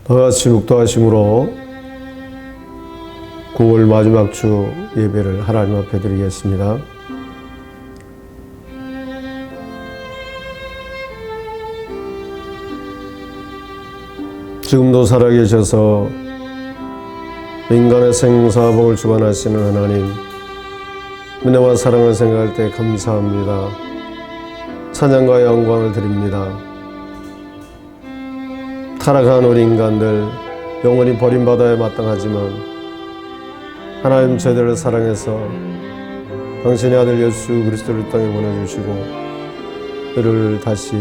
다같이 묵도하심으로 9월 마지막 주 예배를 하나님 앞에 드리겠습니다. 지금도 살아계셔서 인간의 생사복을 주관하시는 하나님, 은혜와 사랑을 생각할 때 감사합니다. 찬양과 영광을 드립니다. 타락한 우리 인간들 영원히 버림받아야 마땅하지만 하나님 저희들을 사랑해서 당신의 아들 예수 그리스도를 땅에 보내주시고 그를 다시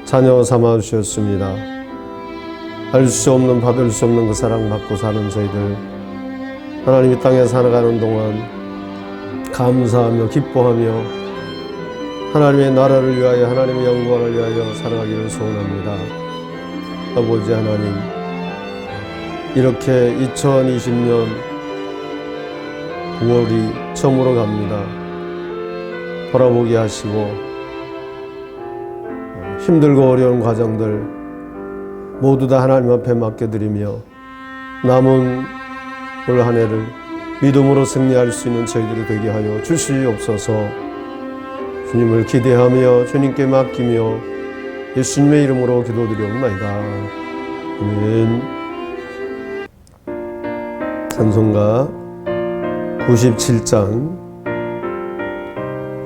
자녀 삼아 주셨습니다. 알 수 없는 받을 수 없는 그 사랑 받고 사는 저희들 하나님이 땅에 살아가는 동안 감사하며 기뻐하며 하나님의 나라를 위하여 하나님의 영광을 위하여 살아가기를 소원합니다. 아버지 하나님, 이렇게 2020년 9월이 처음으로 갑니다. 돌아보게 하시고 힘들고 어려운 과정들 모두 다 하나님 앞에 맡겨드리며 남은 올 한 해를 믿음으로 승리할 수 있는 저희들이 되게 하여 주시옵소서. 주님을 기대하며 주님께 맡기며 예수님의 이름으로 기도드리옵나이다. 아멘. 찬송가 97장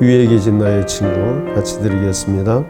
위에 계신 나의 친구 같이 드리겠습니다.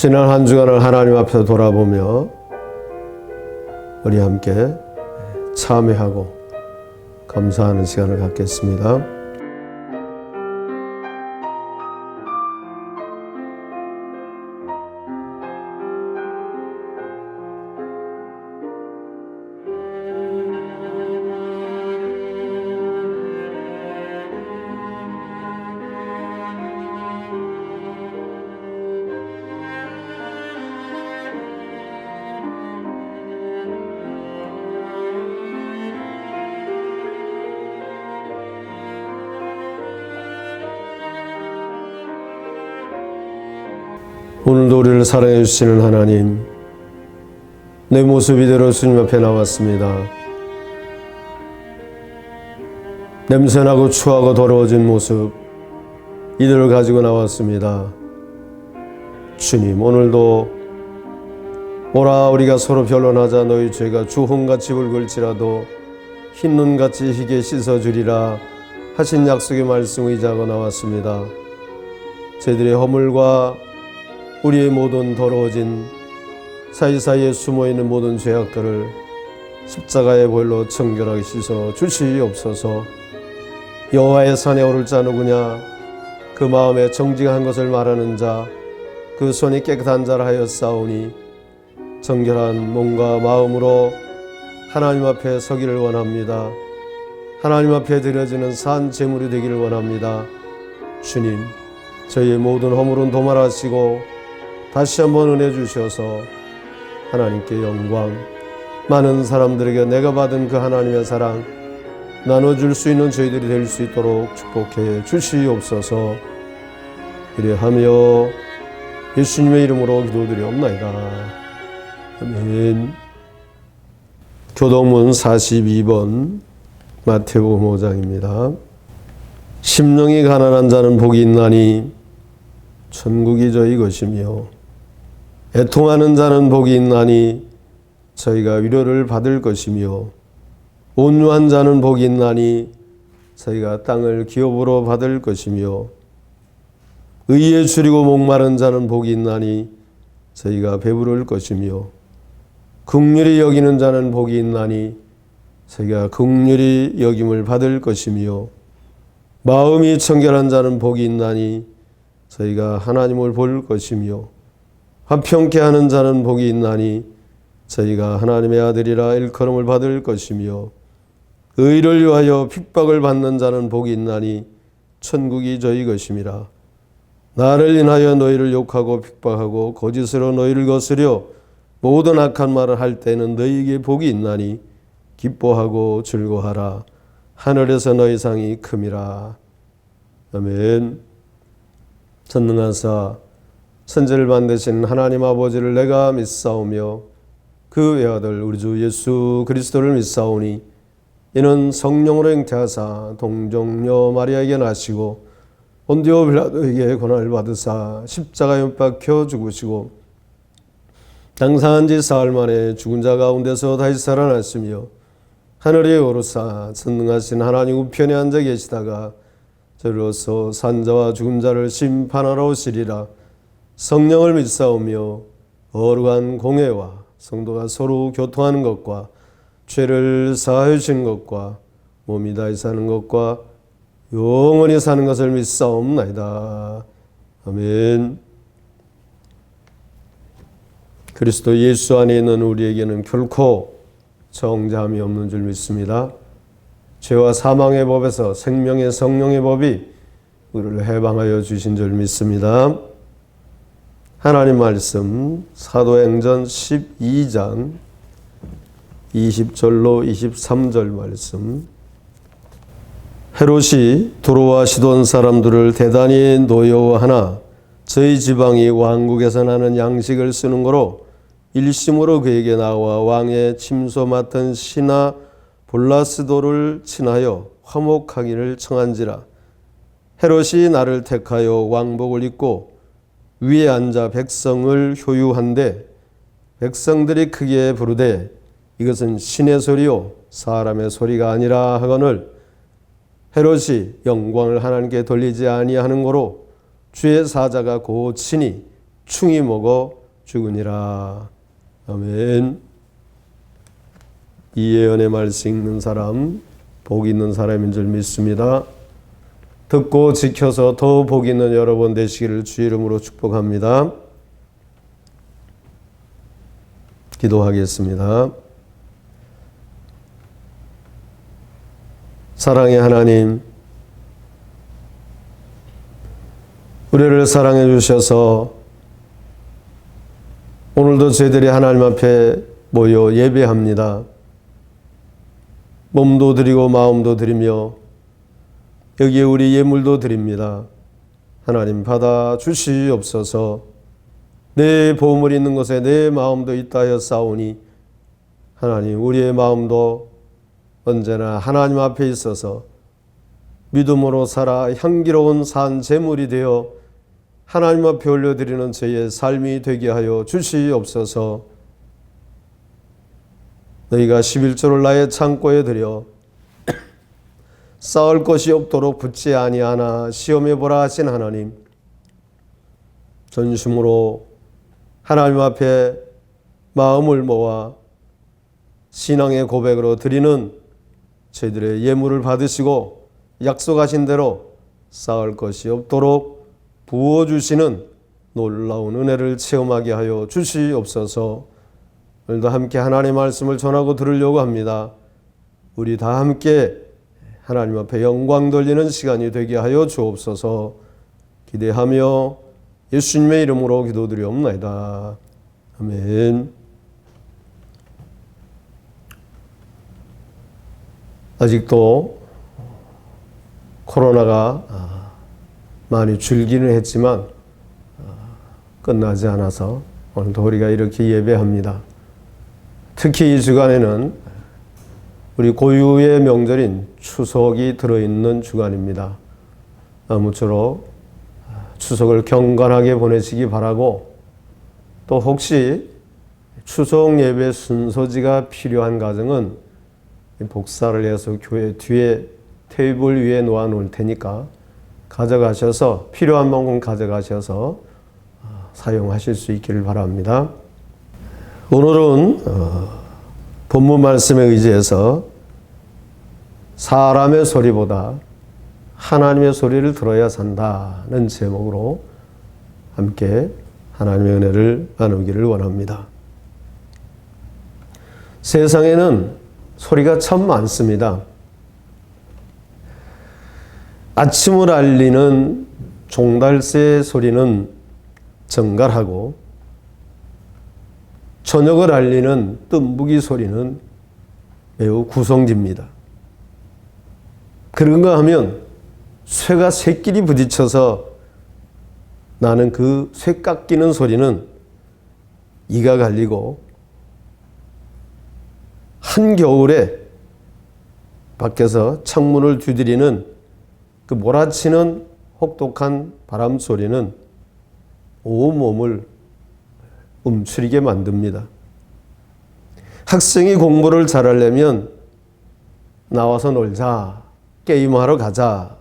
지난 한 주간을 하나님 앞에서 돌아보며 우리 함께 참회하고 감사하는 시간을 갖겠습니다. 오늘도 우리를 사랑해 주시는 하나님, 내 모습 이대로 주님 앞에 나왔습니다. 냄새나고 추하고 더러워진 모습 이대로 가지고 나왔습니다. 주님, 오늘도 오라 우리가 서로 변론하자. 너희 죄가 주홍같이 붉을지라도 흰 눈같이 희게 씻어주리라 하신 약속의 말씀 의지하고 나왔습니다. 저희들의 허물과 우리의 모든 더러워진 사이사이에 숨어있는 모든 죄악들을 십자가의 보혈로 정결하게 씻어 주시옵소서. 여호와의 산에 오를 자 누구냐? 그 마음에 정직한 것을 말하는 자, 그 손이 깨끗한 자라 하여 싸우니 정결한 몸과 마음으로 하나님 앞에 서기를 원합니다. 하나님 앞에 드려지는 산 제물이 되기를 원합니다. 주님, 저희의 모든 허물은 도말하시고 다시 한번 은혜 주셔서 하나님께 영광, 많은 사람들에게 내가 받은 그 하나님의 사랑 나눠줄 수 있는 저희들이 될 수 있도록 축복해 주시옵소서. 이래하며 예수님의 이름으로 기도드리옵나이다. 아멘. 교동문 42번 마태복음 5장입니다. 심령이 가난한 자는 복이 있나니 천국이 저희 것이며 애통하는 자는 복이 있나니 저희가 위로를 받을 것이며 온유한 자는 복이 있나니 저희가 땅을 기업으로 받을 것이며 의에 줄이고 목마른 자는 복이 있나니 저희가 배부를 것이며 긍휼히 여기는 자는 복이 있나니 저희가 긍휼히 여김을 받을 것이며 마음이 청결한 자는 복이 있나니 저희가 하나님을 볼 것이며 화평케 하는 자는 복이 있나니 저희가 하나님의 아들이라 일컬음을 받을 것이며 의를 위하여 핍박을 받는 자는 복이 있나니 천국이 저희 것임이라. 나를 인하여 너희를 욕하고 핍박하고 거짓으로 너희를 거스려 모든 악한 말을 할 때는 너희에게 복이 있나니 기뻐하고 즐거워하라. 하늘에서 너희 상이 큼이라. 아멘. 전능하사 선지를 만드신 하나님 아버지를 내가 믿사오며 그 외아들 우리 주 예수 그리스도를 믿사오니 이는 성령으로 잉태하사 동정녀 마리아에게 나시고 본디오 빌라도에게 고난을 받으사 십자가에 못 박혀 죽으시고 장사한 지 사흘 만에 죽은 자 가운데서 다시 살아났으며 하늘에 오르사 전능하신 하나님 우편에 앉아 계시다가 저리로서 산자와 죽은 자를 심판하러 오시리라. 성령을 믿사오며 거룩한 공회와 성도가 서로 교통하는 것과 죄를 사하여 주시는 것과 몸이 다시 사는 것과 영원히 사는 것을 믿사옵나이다. 아멘. 그리스도 예수 안에 있는 우리에게는 결코 정죄함이 없는 줄 믿습니다. 죄와 사망의 법에서 생명의 성령의 법이 우리를 해방하여 주신 줄 믿습니다. 하나님 말씀 사도행전 12장 20절로 23절 말씀. 헤롯이 두로와 시돈 사람들을 대단히 노여워하나 저희 지방이 왕국에서 나는 양식을 쓰는 거로 일심으로 그에게 나와 왕의 침소 맡은 시나 볼라스도를 친하여 화목하기를 청한지라. 헤롯이 나를 택하여 왕복을 입고 위에 앉아 백성을 효유한데 백성들이 크게 부르되 이것은 신의 소리요 사람의 소리가 아니라 하거늘 헤롯이 영광을 하나님께 돌리지 아니하는 거로 주의 사자가 고치니 충이 먹어 죽으니라. 아멘. 이 예언의 말씀 읽는 사람 복 있는 사람인 줄 믿습니다. 듣고 지켜서 더 복 있는 여러분 되시기를 주 이름으로 축복합니다. 기도하겠습니다. 사랑의 하나님, 우리를 사랑해 주셔서 오늘도 저희들이 하나님 앞에 모여 예배합니다. 몸도 드리고 마음도 드리며 여기에 우리 예물도 드립니다. 하나님 받아 주시옵소서. 내 보물 있는 곳에 내 마음도 있다 하여 싸우니 하나님 우리의 마음도 언제나 하나님 앞에 있어서 믿음으로 살아 향기로운 산 제물이 되어 하나님 앞에 올려드리는 저희의 삶이 되게 하여 주시옵소서. 너희가 11조를 나의 창고에 들여 쌓을 것이 없도록 붙지 아니하나 시험해 보라 하신 하나님, 전심으로 하나님 앞에 마음을 모아 신앙의 고백으로 드리는 저희들의 예물을 받으시고 약속하신 대로 쌓을 것이 없도록 부어주시는 놀라운 은혜를 체험하게 하여 주시옵소서. 오늘도 함께 하나님의 말씀을 전하고 들으려고 합니다. 우리 다 함께 하나님 앞에 영광 돌리는 시간이 되게 하여 주옵소서. 기대하며 예수님의 이름으로 기도드리옵나이다. 아멘. 아직도 코로나가 많이 줄기는 했지만 끝나지 않아서 오늘도 우리가 이렇게 예배합니다. 특히 이 주간에는 우리 고유의 명절인 추석이 들어있는 주간입니다. 아무쪼록 추석을 경건하게 보내시기 바라고, 또 혹시 추석 예배 순서지가 필요한 가정은 복사를 해서 교회 뒤에 테이블 위에 놓아 놓을 테니까 가져가셔서 필요한 만큼 가져가셔서 사용하실 수 있기를 바랍니다. 오늘은 본문 말씀에 의지해서 사람의 소리보다 하나님의 소리를 들어야 산다는 제목으로 함께 하나님의 은혜를 나누기를 원합니다. 세상에는 소리가 참 많습니다. 아침을 알리는 종달새 소리는 정갈하고, 저녁을 알리는 뜸부기 소리는 매우 구성집니다. 그런가 하면 쇠가 쇠끼리 부딪혀서 나는 그 쇠 깎이는 소리는 이가 갈리고, 한겨울에 밖에서 창문을 두드리는 그 몰아치는 혹독한 바람 소리는 온몸을 움츠리게 만듭니다. 학생이 공부를 잘하려면 나와서 놀자, 게임하러 가자,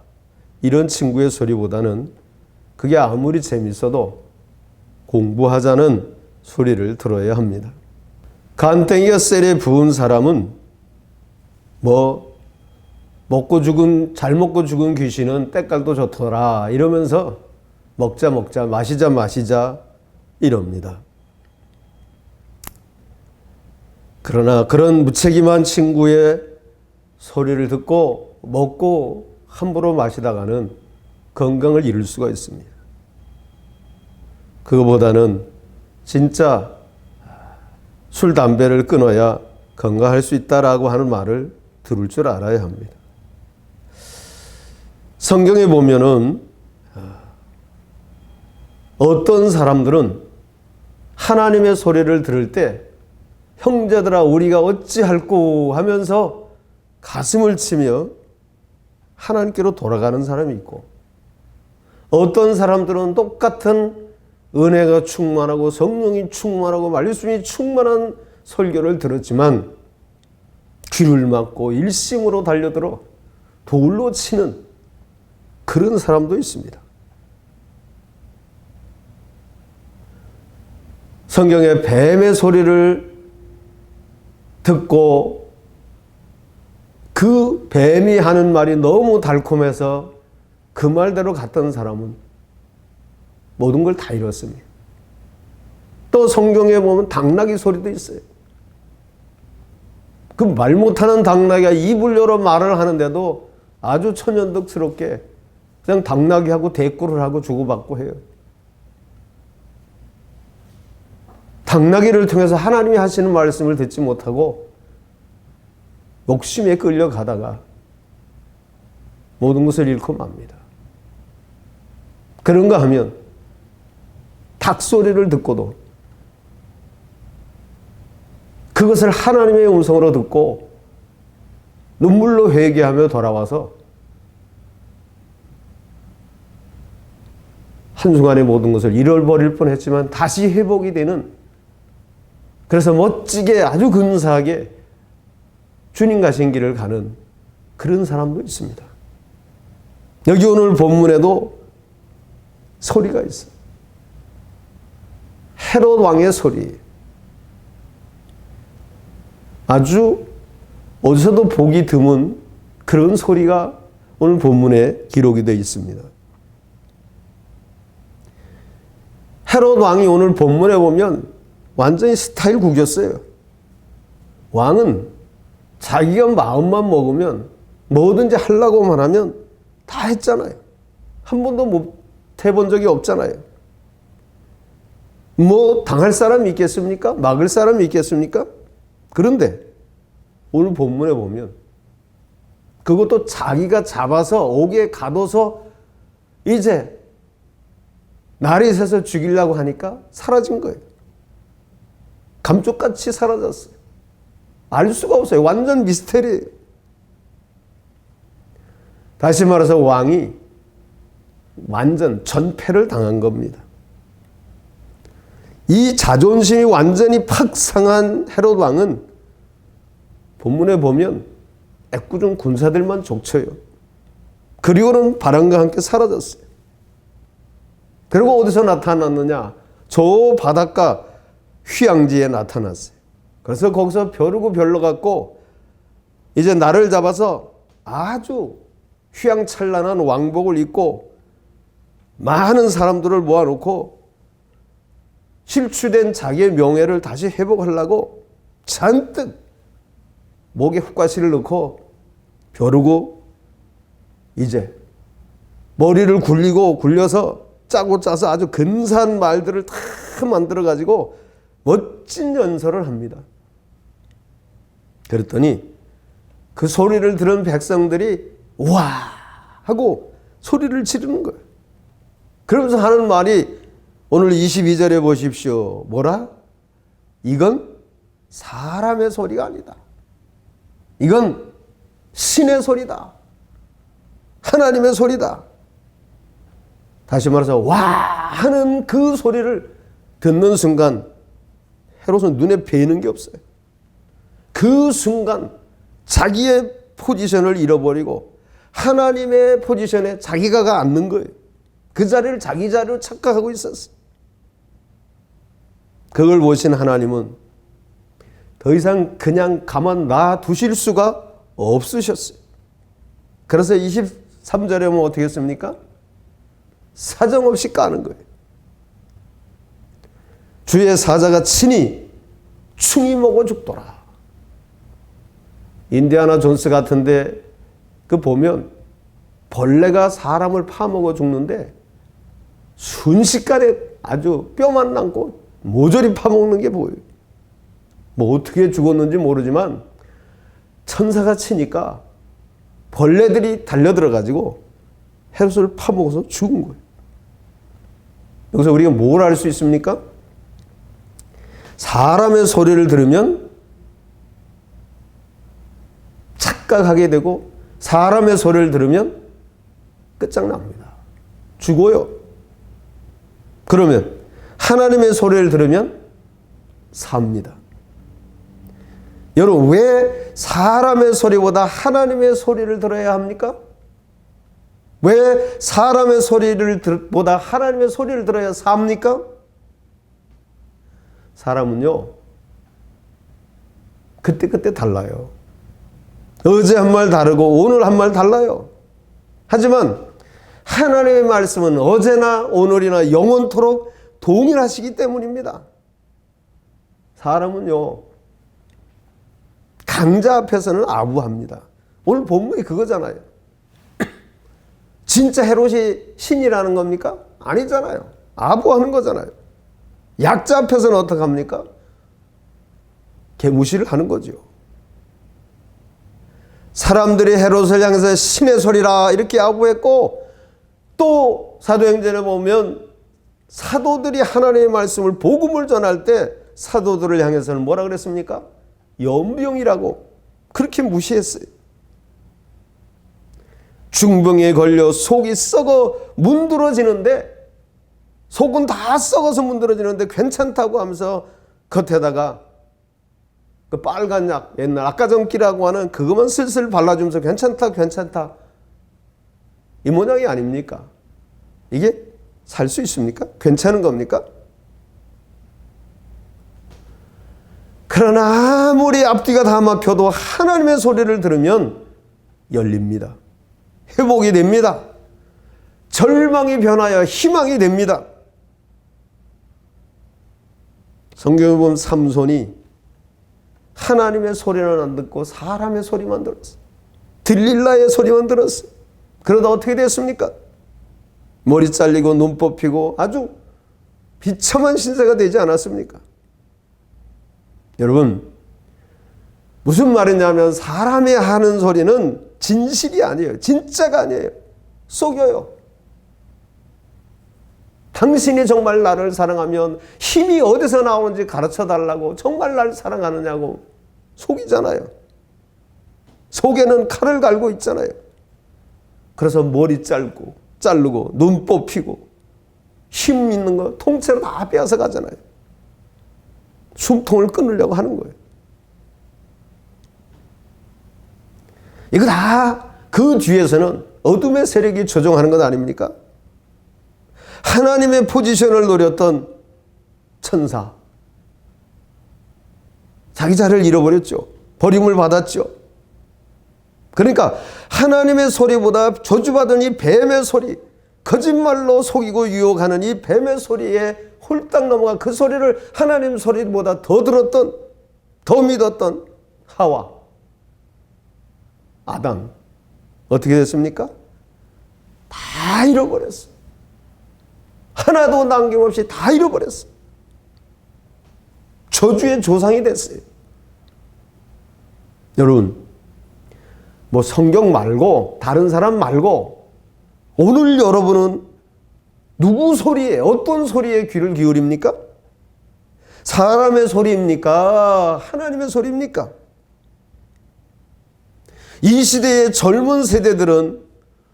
이런 친구의 소리보다는 그게 아무리 재밌어도 공부하자는 소리를 들어야 합니다. 간땡이가 셀에 부은 사람은 잘 먹고 죽은 귀신은 때깔도 좋더라 이러면서 먹자 마시자 이럽니다. 그러나 그런 무책임한 친구의 소리를 듣고 먹고 함부로 마시다가는 건강을 잃을 수가 있습니다. 그거보다는 진짜 술, 담배를 끊어야 건강할 수 있다라고 하는 말을 들을 줄 알아야 합니다. 성경에 보면은 어떤 사람들은 하나님의 소리를 들을 때 형제들아 우리가 어찌할꼬 하면서 가슴을 치며 하나님께로 돌아가는 사람이 있고, 어떤 사람들은 똑같은 은혜가 충만하고 성령이 충만하고 말씀이 충만한 설교를 들었지만 귀를 막고 일심으로 달려들어 돌로 치는 그런 사람도 있습니다. 성경의 뱀의 소리를 듣고 그 뱀이 하는 말이 너무 달콤해서 그 말대로 갔던 사람은 모든 걸 다 잃었습니다. 또 성경에 보면 당나귀 소리도 있어요. 그 말 못하는 당나귀가 입을 열어 말을 하는데도 아주 천연덕스럽게 그냥 당나귀하고 대꾸를 하고 주고받고 해요. 당나귀를 통해서 하나님이 하시는 말씀을 듣지 못하고 욕심에 끌려가다가 모든 것을 잃고 맙니다. 그런가 하면 닭 소리를 듣고도 그것을 하나님의 음성으로 듣고 눈물로 회개하며 돌아와서 한순간에 모든 것을 잃어버릴 뻔했지만 다시 회복이 되는, 그래서 멋지게 아주 근사하게 주님 가신 길을 가는 그런 사람도 있습니다. 여기 오늘 본문에도 소리가 있어요. 헤롯 왕의 소리. 아주 어디서도 보기 드문 그런 소리가 오늘 본문에 기록이 되어 있습니다. 헤롯 왕이 오늘 본문에 보면 완전히 스타일 구겼어요. 왕은 자기가 마음만 먹으면 뭐든지 하려고만 하면 다 했잖아요. 한 번도 못 해본 적이 없잖아요. 뭐 당할 사람이 있겠습니까? 막을 사람이 있겠습니까? 그런데 오늘 본문에 보면 그것도 자기가 잡아서 옥에 가둬서 이제 날이 새서 죽이려고 하니까 사라진 거예요. 감쪽같이 사라졌어요. 알 수가 없어요. 완전 미스테리예요. 다시 말해서 왕이 완전 전패를 당한 겁니다. 이 자존심이 완전히 팍 상한 헤롯 왕은 본문에 보면 애꿎은 군사들만 족쳐요. 그리고는 바람과 함께 사라졌어요. 그리고 어디서 나타났느냐? 저 바닷가 휴양지에 나타났어요. 그래서 거기서 벼르고 별러갖고 이제 나를 잡아서 아주 휘황찬란한 왕복을 입고 많은 사람들을 모아놓고 실추된 자기의 명예를 다시 회복하려고 잔뜩 목에 훅가시를 넣고 벼르고 이제 머리를 굴려서 짜고 짜서 아주 근사한 말들을 다 만들어가지고 멋진 연설을 합니다. 그랬더니 그 소리를 들은 백성들이 와 하고 소리를 지르는 거예요. 그러면서 하는 말이 오늘 22절에 보십시오. 뭐라? 이건 사람의 소리가 아니다. 이건 신의 소리다. 하나님의 소리다. 다시 말해서 와 하는 그 소리를 듣는 순간 헤롯은 눈에 뵈는 게 없어요. 그 순간 자기의 포지션을 잃어버리고 하나님의 포지션에 자기가 앉는 거예요. 그 자리를 자기 자리로 착각하고 있었어요. 그걸 보신 하나님은 더 이상 그냥 가만 놔두실 수가 없으셨어요. 그래서 23절에 보면 어떻게 했습니까? 사정없이 까는 거예요. 주의 사자가 친히 충이 먹어 죽더라. 인디아나 존스 같은데 그 보면 벌레가 사람을 파먹어 죽는데 순식간에 아주 뼈만 남고 모조리 파먹는 게 보여요. 뭐 어떻게 죽었는지 모르지만 천사가 치니까 벌레들이 달려들어가지고 헤롯을 파먹어서 죽은 거예요. 여기서 우리가 뭘 알 수 있습니까? 사람의 소리를 들으면 착각하게 되고 사람의 소리를 들으면 끝장납니다. 죽어요. 그러면 하나님의 소리를 들으면 삽니다. 여러분 왜 사람의 소리보다 하나님의 소리를 들어야 합니까? 왜 사람의 소리를 보다 하나님의 소리를 들어야 삽니까? 사람은요 그때그때 달라요. 어제 한 말 다르고 오늘 한 말 달라요. 하지만 하나님의 말씀은 어제나 오늘이나 영원토록 동일하시기 때문입니다. 사람은요 강자 앞에서는 아부합니다. 오늘 본문이 그거잖아요. 진짜 헤롯이 신이라는 겁니까? 아니잖아요. 아부하는 거잖아요. 약자 앞에서는 어떻게 합니까? 개무시를 하는 거죠. 사람들이 헤롯을 향해서 신의 소리라 이렇게 아부했고 또 사도행전에 보면 사도들이 하나님의 말씀을 복음을 전할 때 사도들을 향해서는 뭐라 그랬습니까? 연병이라고 그렇게 무시했어요. 중병에 걸려 속이 썩어 문드러지는데, 속은 다 썩어서 문드러지는데 괜찮다고 하면서 겉에다가 그 빨간 약, 옛날 아까전기라고 하는 그것만 슬슬 발라주면서 괜찮다 괜찮다, 이 모양이 아닙니까? 이게 살 수 있습니까? 괜찮은 겁니까? 그러나 아무리 앞뒤가 다 막혀도 하나님의 소리를 들으면 열립니다. 회복이 됩니다. 절망이 변하여 희망이 됩니다. 성경에 보면 삼손이 하나님의 소리는 안 듣고 사람의 소리만 들었어요. 들릴라의 소리만 들었어요. 그러다 어떻게 됐습니까? 머리 잘리고 눈 뽑히고 아주 비참한 신세가 되지 않았습니까? 여러분, 무슨 말이냐면 사람이 하는 소리는 진실이 아니에요. 진짜가 아니에요. 속여요. 당신이 정말 나를 사랑하면 힘이 어디서 나오는지 가르쳐 달라고 정말 날 사랑하느냐고 속이잖아요. 속에는 칼을 갈고 있잖아요. 그래서 머리 자르고 눈 뽑히고 힘 있는 거 통째로 다 빼앗아 가잖아요. 숨통을 끊으려고 하는 거예요. 이거 다 그 뒤에서는 어둠의 세력이 조종하는 것 아닙니까? 하나님의 포지션을 노렸던 천사, 자기 자리를 잃어버렸죠. 버림을 받았죠. 그러니까 하나님의 소리보다 저주받은 이 뱀의 소리, 거짓말로 속이고 유혹하는 이 뱀의 소리에 홀딱 넘어가 그 소리를 하나님 소리보다 더 들었던, 더 믿었던 하와, 아담, 어떻게 됐습니까? 다 잃어버렸어. 하나도 남김없이 다 잃어버렸어. 저주의 조상이 됐어요. 여러분, 뭐 성경 말고 다른 사람 말고 오늘 여러분은 누구 소리에, 어떤 소리에 귀를 기울입니까? 사람의 소리입니까? 하나님의 소리입니까? 이 시대의 젊은 세대들은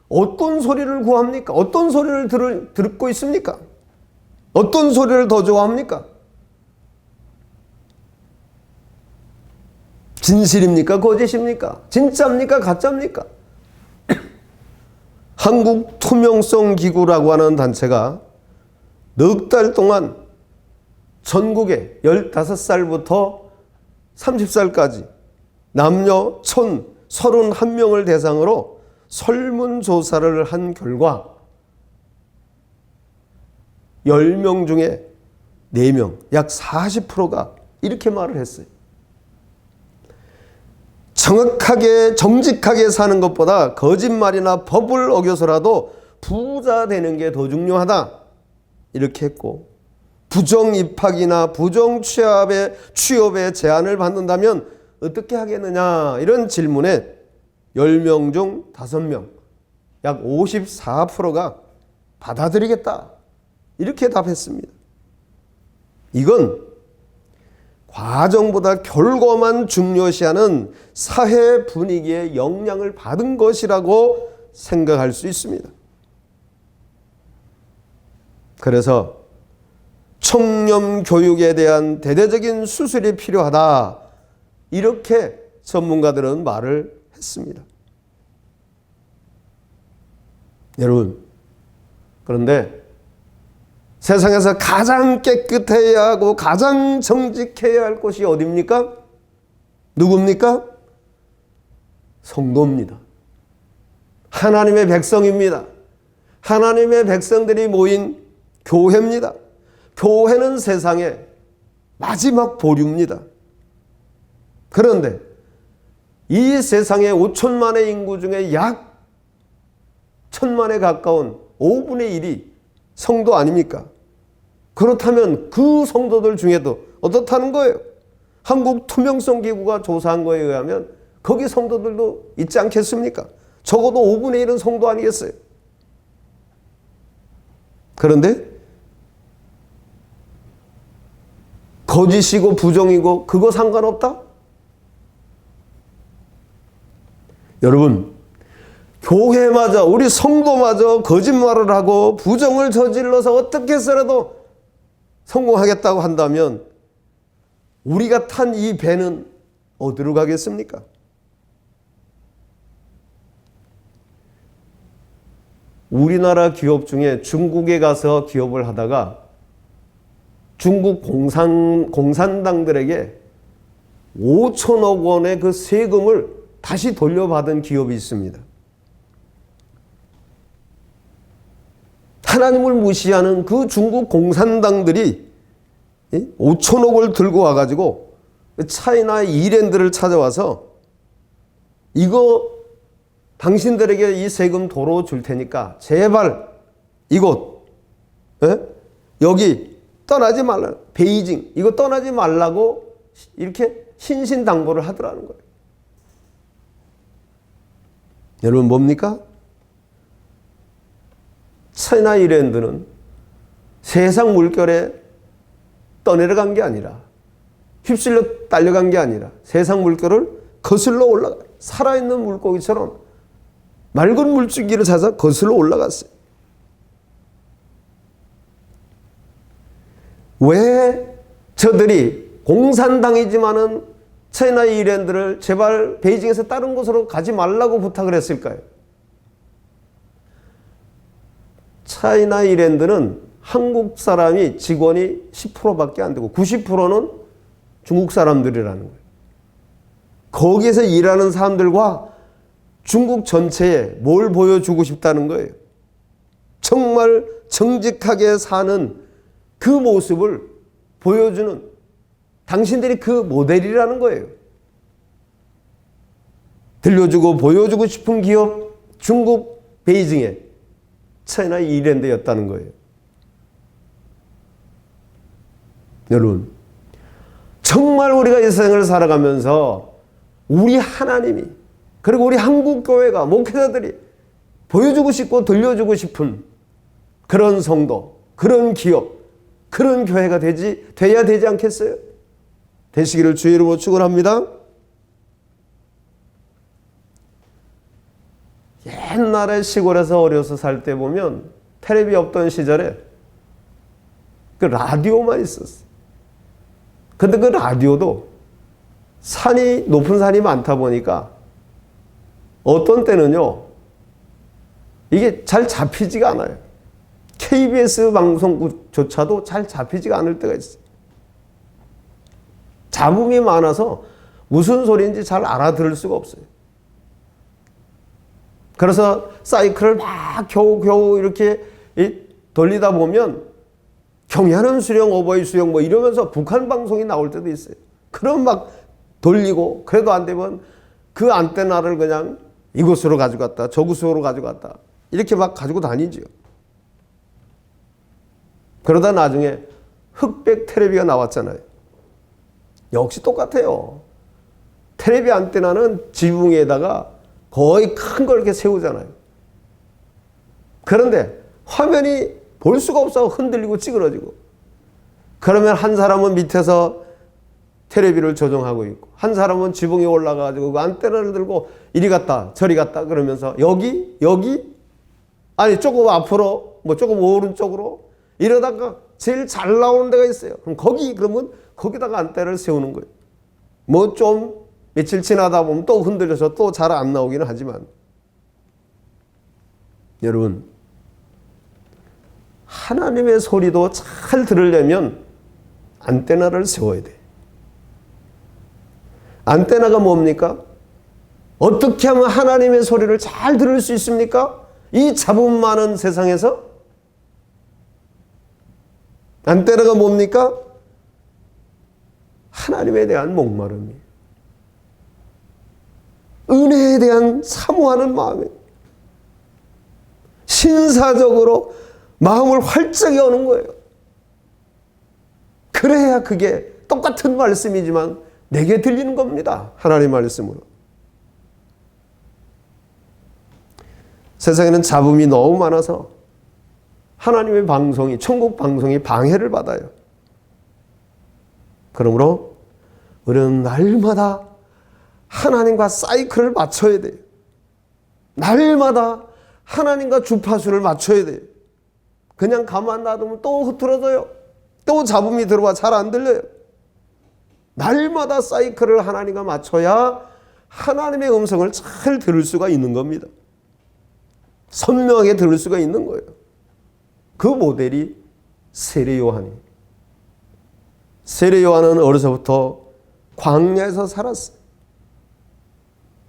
어떤 소리를 구합니까? 어떤 소리를 듣고 있습니까? 어떤 소리를 더 좋아합니까? 진실입니까? 거짓입니까? 진짜입니까? 가짜입니까? 한국 투명성 기구라고 하는 단체가 넉 달 동안 전국에 15살부터 30살까지 남녀 1,031명을 대상으로 설문조사를 한 결과 10명 중에 4명, 약 40%가 이렇게 말을 했어요. 정확하게 정직하게 사는 것보다 거짓말이나 법을 어겨서라도 부자 되는 게 더 중요하다, 이렇게 했고, 부정 입학이나 부정 취업에 제한을 받는다면 어떻게 하겠느냐, 이런 질문에 10명 중 5명, 약 54%가 받아들이겠다, 이렇게 답했습니다. 이건 과정보다 결과만 중요시하는 사회 분위기에 영향을 받은 것이라고 생각할 수 있습니다. 그래서 청렴 교육에 대한 대대적인 수술이 필요하다, 이렇게 전문가들은 말을 했습니다. 여러분, 그런데 세상에서 가장 깨끗해야 하고 가장 정직해야 할 곳이 어디입니까? 누굽니까? 성도입니다. 하나님의 백성입니다. 하나님의 백성들이 모인 교회입니다. 교회는 세상의 마지막 보류입니다. 그런데 이 세상의 5천만의 인구 중에 약 1,000만에 가까운 5분의 1이 성도 아닙니까? 그렇다면 그 성도들 중에도 어떻다는 거예요? 한국 투명성 기구가 조사한 거에 의하면 거기 성도들도 있지 않겠습니까? 적어도 5분의 1은 성도 아니겠어요? 그런데 거짓이고 부정이고 그거 상관없다? 여러분, 교회마저 우리 성도마저 거짓말을 하고 부정을 저질러서 어떻게 해서라도 성공하겠다고 한다면 우리가 탄 이 배는 어디로 가겠습니까? 우리나라 기업 중에 중국에 가서 기업을 하다가 중국 공산당들에게 5천억 원의 그 세금을 다시 돌려받은 기업이 있습니다. 하나님을 무시하는 그 중국 공산당들이 5천억을 들고 와가지고 차이나 이랜드를 찾아와서 이거 당신들에게 이 세금 도로 줄 테니까 제발 이곳 여기 떠나지 말라, 베이징 이거 떠나지 말라고 이렇게 신신당부를 하더라는 거예요. 여러분 뭡니까? 차이나 이랜드는 세상 물결에 떠내려간 게 아니라 휩쓸려 딸려간 게 아니라 세상 물결을 거슬러 올라가 살아있는 물고기처럼 맑은 물줄기를 찾아 거슬러 올라갔어요. 왜 저들이 공산당이지만은 차이나 이랜드를 제발 베이징에서 다른 곳으로 가지 말라고 부탁을 했을까요? 차이나 이랜드는 한국 사람이 직원이 10%밖에 안 되고 90%는 중국 사람들이라는 거예요. 거기에서 일하는 사람들과 중국 전체에 뭘 보여주고 싶다는 거예요. 정말 정직하게 사는 그 모습을 보여주는 당신들이 그 모델이라는 거예요. 들려주고 보여주고 싶은 기업 중국 베이징에 차이나 이랜드였다는 거예요. 여러분, 정말 우리가 이 세상을 살아가면서 우리 하나님이 그리고 우리 한국교회가 목회자들이 보여주고 싶고 들려주고 싶은 그런 성도, 그런 기업, 그런 교회가 돼야 되지 않겠어요? 되시기를 주의 이름으로 축원합니다. 옛날에 시골에서 어려서 살 때 보면 텔레비 없던 시절에 그 라디오만 있었어요. 근데 그 라디오도 높은 산이 많다 보니까 어떤 때는요, 이게 잘 잡히지가 않아요. KBS 방송국조차도 잘 잡히지가 않을 때가 있어요. 잡음이 많아서 무슨 소리인지 잘 알아들을 수가 없어요. 그래서 사이클을 막 겨우 이렇게 돌리다 보면 경야는 수령, 어버이 수령 뭐 이러면서 북한 방송이 나올 때도 있어요. 그럼 막 돌리고 그래도 안 되면 그 안테나를 그냥 이곳으로 가져갔다 저곳으로 가져갔다 이렇게 막 가지고 다니죠. 그러다 나중에 흑백 텔레비가 나왔잖아요. 역시 똑같아요. 텔레비 안테나는 지붕에다가 거의 큰 걸 이렇게 세우잖아요. 그런데 화면이 볼 수가 없어 흔들리고 찌그러지고. 그러면 한 사람은 밑에서 텔레비를 조정하고 있고 한 사람은 지붕에 올라가가지고 그 안테나를 들고 이리 갔다 저리 갔다 그러면서 여기 아니 조금 앞으로 뭐 조금 오른쪽으로 이러다가 제일 잘 나오는 데가 있어요. 그럼 그러면 거기다가 안테나를 세우는 거예요. 뭐 좀 며칠 지나다 보면 또 흔들려서 또 잘 안 나오기는 하지만 여러분 하나님의 소리도 잘 들으려면 안테나를 세워야 돼. 안테나가 뭡니까? 어떻게 하면 하나님의 소리를 잘 들을 수 있습니까? 이 잡음 많은 세상에서 안테나가 뭡니까? 하나님에 대한 목마름이에요. 은혜에 대한 사모하는 마음이에요. 신사적으로 마음을 활짝 여는 거예요. 그래야 그게 똑같은 말씀이지만 내게 들리는 겁니다. 하나님 말씀으로. 세상에는 잡음이 너무 많아서 하나님의 방송이, 천국 방송이 방해를 받아요. 그러므로 우리는 날마다 하나님과 사이클을 맞춰야 돼요. 날마다 하나님과 주파수를 맞춰야 돼요. 그냥 가만 놔두면 또 흐트러져요. 또 잡음이 들어와 잘 안 들려요. 날마다 사이클을 하나님과 맞춰야 하나님의 음성을 잘 들을 수가 있는 겁니다. 선명하게 들을 수가 있는 거예요. 그 모델이 세례 요한이에요. 세례 요한은 어려서부터 광야에서 살았어요.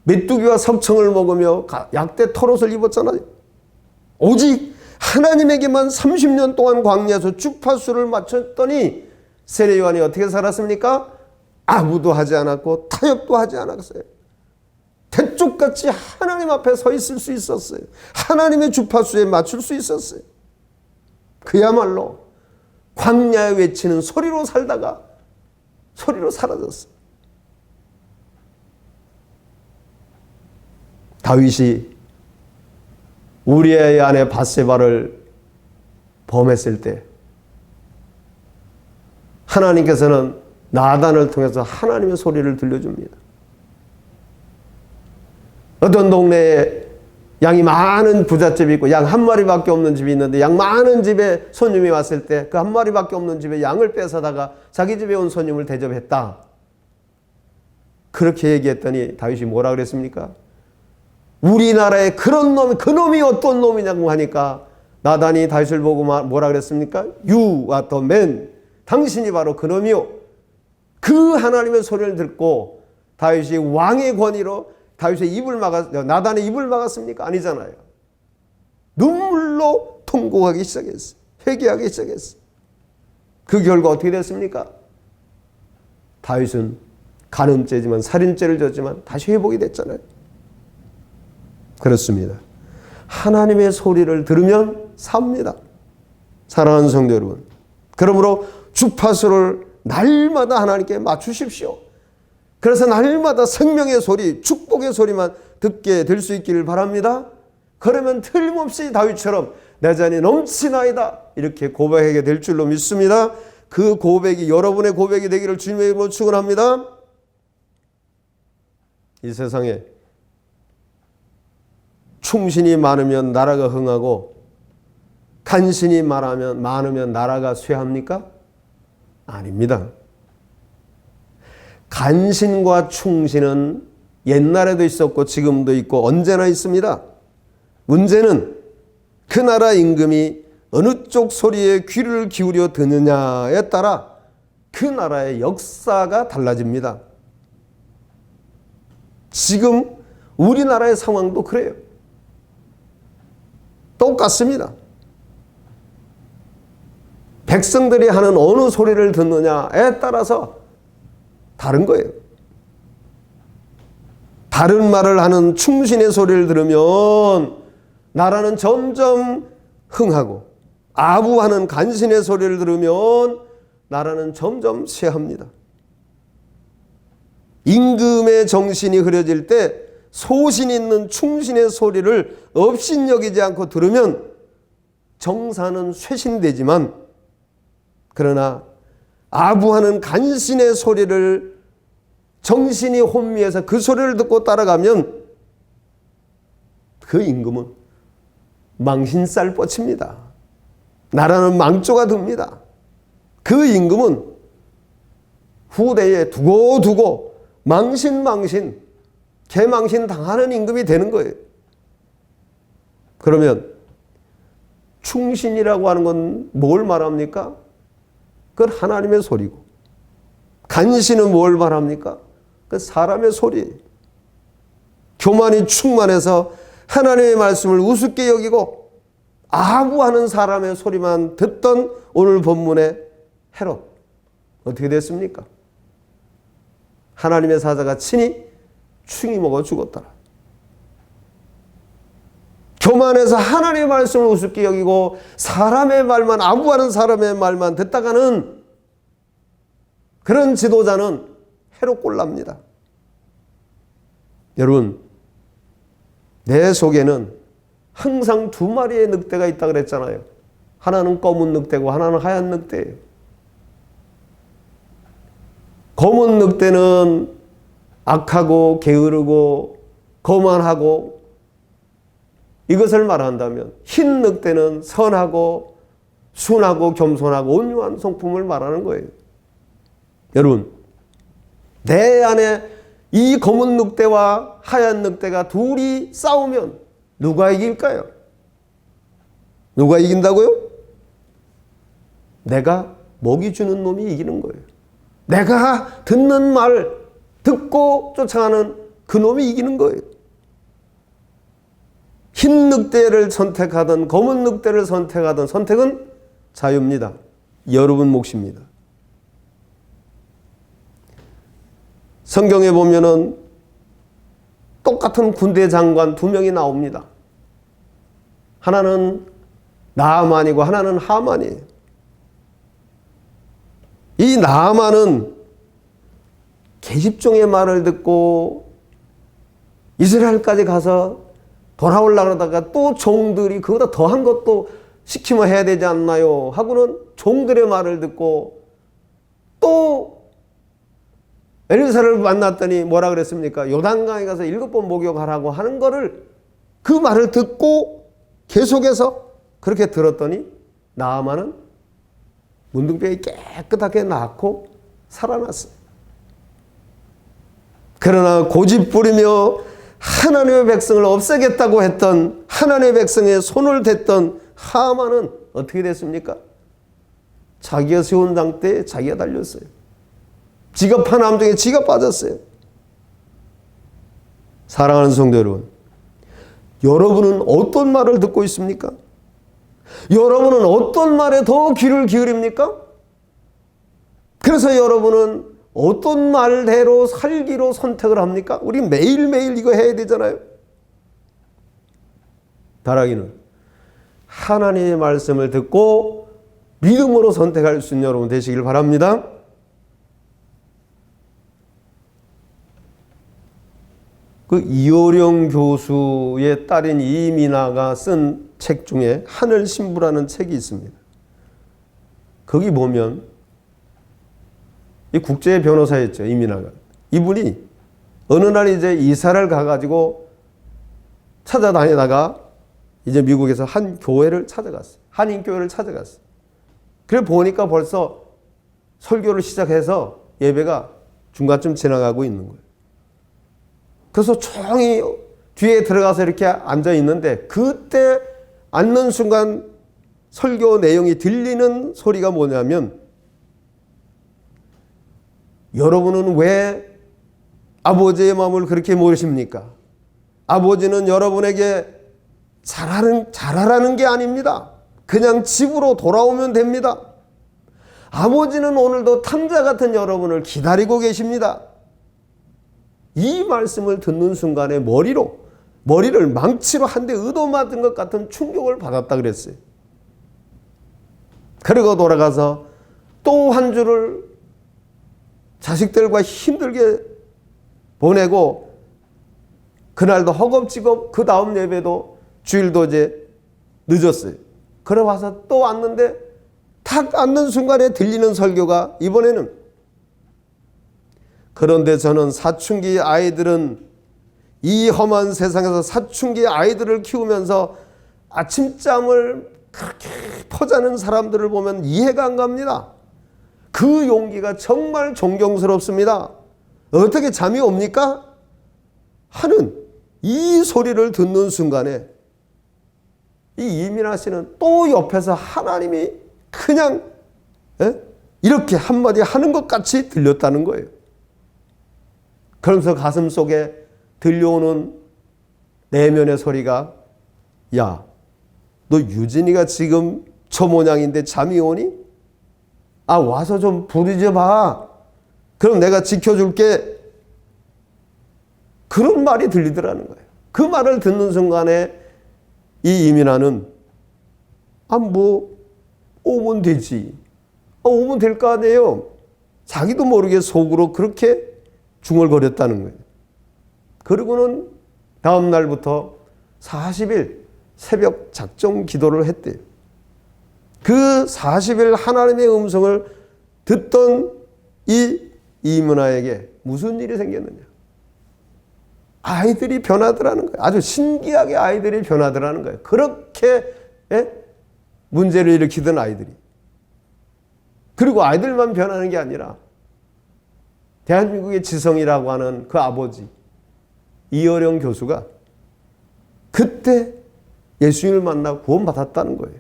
메뚜기와 석청을 먹으며 약대 털옷을 입었잖아요. 오직 하나님에게만 30년 동안 광야에서 주파수를 맞췄더니 세례 요한이 어떻게 살았습니까? 아무도 하지 않았고 타협도 하지 않았어요. 대쪽같이 하나님 앞에 서 있을 수 있었어요. 하나님의 주파수에 맞출 수 있었어요. 그야말로 광야에 외치는 소리로 살다가 소리로 사라졌어요. 다윗이 우리의 아내 밧세바를 범했을 때 하나님께서는 나단을 통해서 하나님의 소리를 들려줍니다. 어떤 동네에 양이 많은 부잣집이 있고 양 한 마리밖에 없는 집이 있는데 양 많은 집에 손님이 왔을 때 그 한 마리밖에 없는 집에 양을 뺏어다가 자기 집에 온 손님을 대접했다. 그렇게 얘기했더니 다윗이 뭐라 그랬습니까? 우리나라에 그런 놈, 그 놈이 어떤 놈이냐고 하니까 나단이 다윗을 보고 뭐라 그랬습니까? You are the man. 당신이 바로 그 놈이요. 그 하나님의 소리를 듣고 다윗이 왕의 권위로 다윗의 입을 나단의 입을 막았습니까? 아니잖아요. 눈물로 통곡하기 시작했어요. 회개하기 시작했어요. 그 결과 어떻게 됐습니까? 다윗은 간음죄지만 살인죄를 졌지만 다시 회복이 됐잖아요. 그렇습니다. 하나님의 소리를 들으면 삽니다. 사랑하는 성도 여러분. 그러므로 주파수를 날마다 하나님께 맞추십시오. 그래서 날마다 생명의 소리, 축복의 소리만 듣게 될 수 있기를 바랍니다. 그러면 틀림없이 다윗처럼 내 잔이 넘치나이다 이렇게 고백하게 될 줄로 믿습니다. 그 고백이 여러분의 고백이 되기를 주님의 이름으로 축원합니다. 이 세상에 충신이 많으면 나라가 흥하고 간신이 많으면 나라가 쇠합니까? 아닙니다. 간신과 충신은 옛날에도 있었고 지금도 있고 언제나 있습니다. 문제는 그 나라 임금이 어느 쪽 소리에 귀를 기울여 듣느냐에 따라 그 나라의 역사가 달라집니다. 지금 우리나라의 상황도 그래요. 똑같습니다. 백성들이 하는 어느 소리를 듣느냐에 따라서 다른 거예요. 다른 말을 하는 충신의 소리를 들으면 나라는 점점 흥하고 아부하는 간신의 소리를 들으면 나라는 점점 쇠합니다. 임금의 정신이 흐려질 때 소신 있는 충신의 소리를 업신여기지 않고 들으면 정사는 쇄신되지만 그러나 아부하는 간신의 소리를 정신이 혼미해서 그 소리를 듣고 따라가면 그 임금은 망신살 뻗칩니다. 나라는 망조가 듭니다. 그 임금은 후대에 두고 망신 개망신 당하는 임금이 되는 거예요. 그러면 충신이라고 하는 건 뭘 말합니까? 그건 하나님의 소리고 간신은 뭘 말합니까? 그 사람의 소리. 교만이 충만해서 하나님의 말씀을 우습게 여기고 아부하는 사람의 소리만 듣던 오늘 본문의 헤롯 어떻게 됐습니까? 하나님의 사자가 친히 충이 먹어 죽었더라. 교만해서 하나님의 말씀을 우습게 여기고 사람의 말만 아부하는 사람의 말만 듣다가는 그런 지도자는 해로 꼴납니다. 여러분 내 속에는 항상 두 마리의 늑대가 있다 그랬잖아요. 하나는 검은 늑대고 하나는 하얀 늑대예요. 검은 늑대는 악하고 게으르고 거만하고 이것을 말한다면 흰 늑대는 선하고 순하고 겸손하고 온유한 성품을 말하는 거예요. 여러분, 내 안에 이 검은 늑대와 하얀 늑대가 둘이 싸우면 누가 이길까요? 누가 이긴다고요? 내가 먹이 주는 놈이 이기는 거예요. 내가 듣는 말 듣고 쫓아가는 그 놈이 이기는 거예요. 흰 늑대를 선택하든 검은 늑대를 선택하든 선택은 자유입니다. 여러분 몫입니다. 성경에 보면은 똑같은 군대 장관 두 명이 나옵니다. 하나는 나아만이고 하나는 하만이에요. 이 나아만은 계집종의 말을 듣고 이스라엘까지 가서 돌아오려고 하다가 또 종들이 그보다 더한 것도 시키면 해야 되지 않나요? 하고는 종들의 말을 듣고 또 엘리사를 만났더니 뭐라 그랬습니까? 요단강에 가서 7번 목욕하라고 하는 거를 그 말을 듣고 계속해서 그렇게 들었더니 나아만은 문둥병이 깨끗하게 낫고 살아났어요. 그러나 고집부리며 하나님의 백성을 없애겠다고 했던 하나님의 백성의 손을 댔던 하만은 어떻게 됐습니까? 자기가 세운 당대에 자기가 달렸어요. 지가 판 함정에 지가 빠졌어요. 사랑하는 성도 여러분, 여러분은 어떤 말을 듣고 있습니까? 여러분은 어떤 말에 더 귀를 기울입니까? 그래서 여러분은 어떤 말대로 살기로 선택을 합니까? 우리 매일매일 이거 해야 되잖아요. 다락이는 하나님의 말씀을 듣고 믿음으로 선택할 수 있는 여러분 되시길 바랍니다. 그 이호령 교수의 딸인 이민아가 쓴 책 중에 하늘 신부라는 책이 있습니다. 거기 보면 이 국제 변호사였죠, 이민아가. 이분이 어느 날 이제 이사를 가가지고 찾아다니다가 이제 미국에서 한 교회를 찾아갔어요. 한인교회를 찾아갔어요. 그래 보니까 벌써 설교를 시작해서 예배가 중간쯤 지나가고 있는 거예요. 그래서 조용히 뒤에 들어가서 이렇게 앉아 있는데 그때 앉는 순간 설교 내용이 들리는 소리가 뭐냐면 여러분은 왜 아버지의 마음을 그렇게 모르십니까? 아버지는 여러분에게 잘하라는 게 아닙니다. 그냥 집으로 돌아오면 됩니다. 아버지는 오늘도 탕자 같은 여러분을 기다리고 계십니다. 이 말씀을 듣는 순간에 머리를 망치로 한 대 얻어맞은 것 같은 충격을 받았다 그랬어요. 그리고 돌아가서 또 한 주를 자식들과 힘들게 보내고 그날도 허겁지겁 그 다음 예배도 주일도 이제 늦었어요. 그래 와서 또 왔는데 탁 앉는 순간에 들리는 설교가 이번에는 그런데 저는 사춘기 아이들은 이 험한 세상에서 사춘기 아이들을 키우면서 아침잠을 그렇게 퍼자는 사람들을 보면 이해가 안 갑니다. 그 용기가 정말 존경스럽습니다. 어떻게 잠이 옵니까? 하는 이 소리를 듣는 순간에 이 이민아 씨는 또 옆에서 하나님이 그냥 이렇게 한마디 하는 것 같이 들렸다는 거예요. 그러면서 가슴 속에 들려오는 내면의 소리가 야, 너 유진이가 지금 저 모양인데 잠이 오니? 아, 와서 좀 부르지 봐. 그럼 내가 지켜줄게. 그런 말이 들리더라는 거예요. 그 말을 듣는 순간에 이 이민아는 오면 되지. 오면 될 거 아니에요. 자기도 모르게 속으로 그렇게 중얼거렸다는 거예요. 그리고는 다음 날부터 40일 새벽 작정 기도를 했대요. 그 40일 하나님의 음성을 듣던 이 이문아에게 무슨 일이 생겼느냐? 아이들이 변하더라는 거예요. 아주 신기하게 아이들이 변하더라는 거예요. 그렇게 문제를 일으키던 아이들이. 그리고 아이들만 변하는 게 아니라 대한민국의 지성이라고 하는 그 아버지 이어령 교수가 그때 예수님을 만나 구원받았다는 거예요.